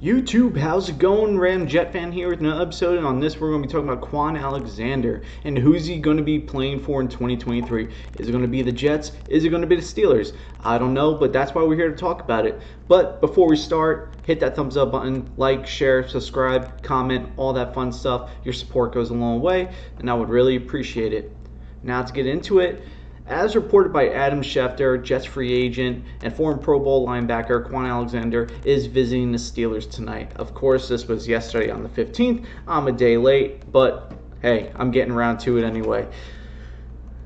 YouTube, how's it going? Random Jet fan here with another episode, and on this we're going to be talking about Kwon Alexander and who's he going to be playing for in 2023. Is it going to be the Jets? Is it going to be the Steelers? I don't know, but that's why we're here to talk about it. But before we start, hit that thumbs up button, like, share, subscribe, comment, all that fun stuff. Your support goes a long way, and I would really appreciate it. Now to get into it. As reported by Adam Schefter, Jets free agent and former Pro Bowl linebacker Kwon Alexander is visiting the Steelers tonight. Of course, this was yesterday on the 15th. I'm a day late, but hey, I'm getting around to it anyway.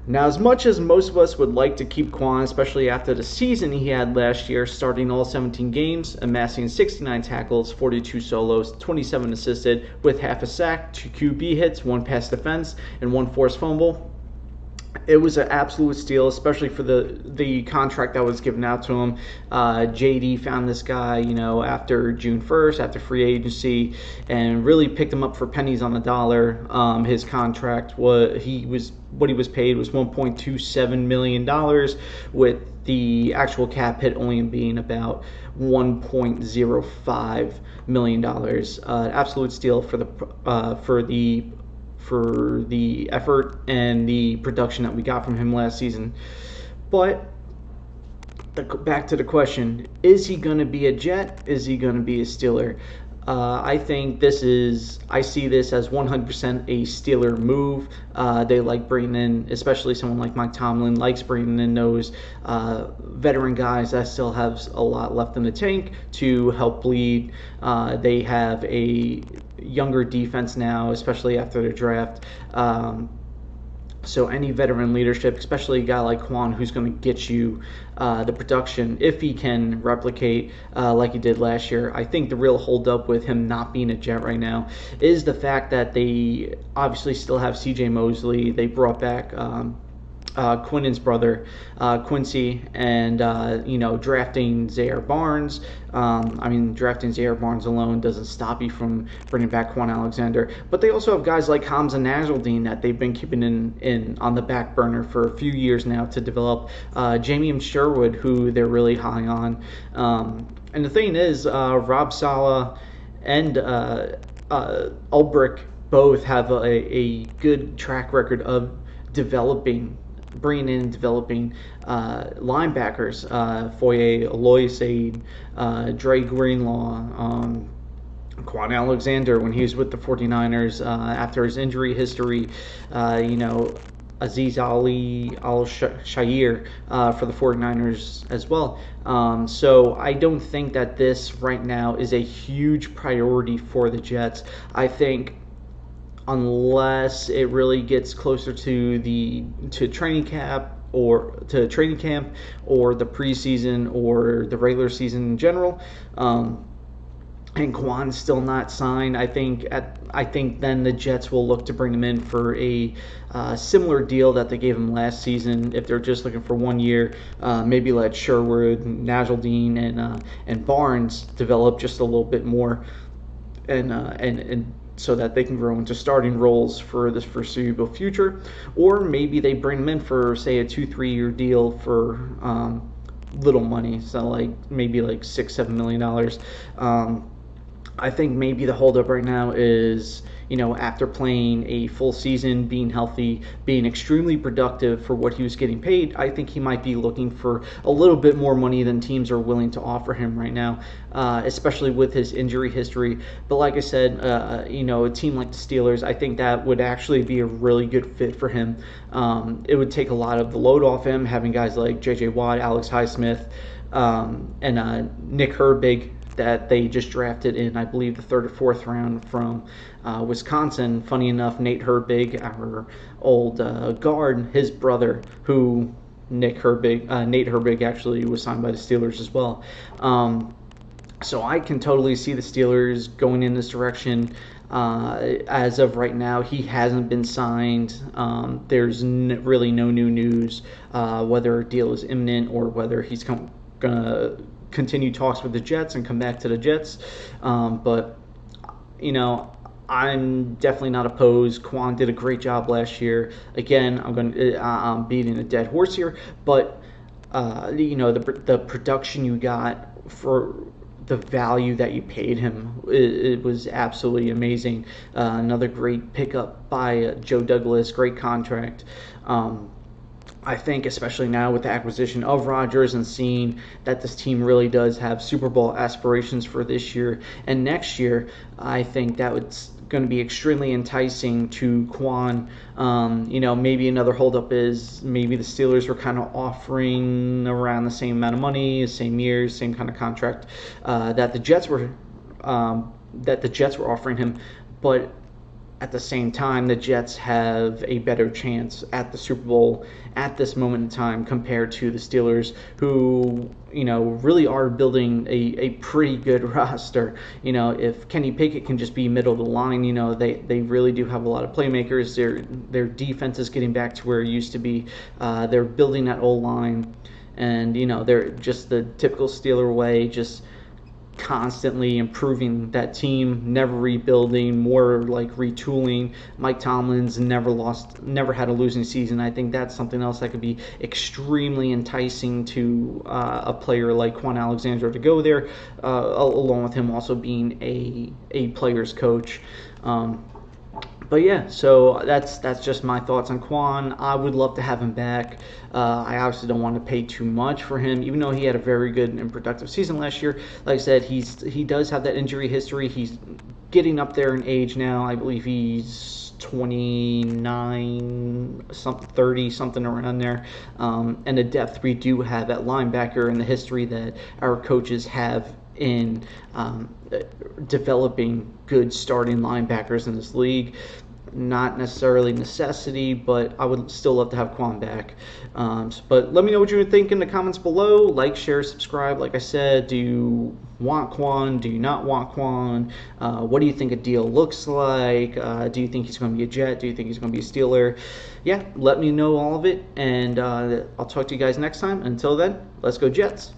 Now, as much as most of us would like to keep Kwon, especially after the season he had last year, starting all 17 games, amassing 69 tackles, 42 solos, 27 assisted, with half a sack, 2 QB hits, 1 pass defense, and 1 forced fumble, it was an absolute steal, especially for the contract that was given out to him. JD found this guy, after June 1st, after free agency, and really picked him up for pennies on the dollar. His contract what he was paid was $1.27 million, with the actual cap hit only being about $1.05 million. Absolute steal for the effort and the production that we got from him last season. But back to the question, is he going to be a Jet? Is he going to be a Steeler? I see this as 100% a Steeler move. They like bringing in, especially someone like Mike Tomlin, likes bringing in those veteran guys that still have a lot left in the tank to help bleed. They have a younger defense now, especially after the draft. So any veteran leadership, especially a guy like Kwon, who's going to get you the production, if he can replicate like he did last year. I think the real holdup with him not being a Jet right now is the fact that they obviously still have C.J. Mosley. They brought back Quinn's brother, Quincy, and drafting Zaire Barnes. Drafting Zaire Barnes alone doesn't stop you from bringing back Kwon Alexander. But they also have guys like Hamza Nasruddin that they've been keeping in on the back burner for a few years now to develop. Jamie Sherwood, who they're really high on. And the thing is, Rob Saleh and Ulbrich both have a good track record of bringing in and developing linebackers. Foye Aloysiade, Dre Greenlaw, Kwon Alexander when he was with the 49ers after his injury history, Aziz Ali Al-Shair for the 49ers as well. So I don't think that this right now is a huge priority for the Jets. I think unless it really gets closer to training camp or the preseason or the regular season in general, and Kwon's still not signed, I think then the Jets will look to bring him in for a similar deal that they gave him last season. If they're just looking for 1 year, maybe let Sherwood, Nasruddin, and Barnes develop just a little bit more, and so that they can grow into starting roles for this foreseeable future. Or maybe they bring them in for, say, a 2-3 year deal for little money, so maybe $6-7 million. I think maybe the holdup right now is, after playing a full season, being healthy, being extremely productive for what he was getting paid, I think he might be looking for a little bit more money than teams are willing to offer him right now, especially with his injury history. But like I said, a team like the Steelers, I think that would actually be a really good fit for him. It would take a lot of the load off him, having guys like J.J. Watt, Alex Highsmith, and Nick Herbig, that they just drafted in, I believe, the 3rd or 4th round from Wisconsin. Funny enough, Nate Herbig, our old guard, his brother, Nate Herbig actually was signed by the Steelers as well. So I can totally see the Steelers going in this direction. As of right now, he hasn't been signed. There's really no new news whether a deal is imminent or whether he's going to continue talks with the Jets and come back to the Jets. But I'm definitely not opposed. Kwon did a great job last year. Again, I'm beating a dead horse here, but the production you got for the value that you paid him. It was absolutely amazing. Another great pickup by Joe Douglas, great contract. I think especially now with the acquisition of Rodgers and seeing that this team really does have Super Bowl aspirations for this year and next year, I think that it's going to be extremely enticing to Kwon. Maybe another holdup is maybe the Steelers were kind of offering around the same amount of money, same years, same kind of contract that the Jets were offering him, but at the same time, the Jets have a better chance at the Super Bowl at this moment in time compared to the Steelers, who, really are building a pretty good roster. If Kenny Pickett can just be middle of the line, they really do have a lot of playmakers. Their defense is getting back to where it used to be. They're building that O-line, and, they're just the typical Steeler way, just constantly improving that team, never rebuilding, more like retooling. Mike Tomlin's never had a losing season. I think that's something else that could be extremely enticing to a player like Kwon Alexander to go there, along with him also being a player's coach. But yeah, so that's just my thoughts on Kwon. I would love to have him back. I obviously don't want to pay too much for him, even though he had a very good and productive season last year. Like I said, he does have that injury history. He's getting up there in age now. I believe he's 29, 30, something around there. And the depth we do have at linebacker and the history that our coaches have in developing good starting linebackers in this league. Not necessarily necessity, but I would still love to have Kwon back. But let me know what you think in the comments below. Like, share, subscribe. Like I said, do you want Kwon? Do you not want Kwon? What do you think a deal looks like? Do you think he's going to be a Jet? Do you think he's going to be a Steeler? Yeah, let me know all of it, and I'll talk to you guys next time. Until then, let's go Jets.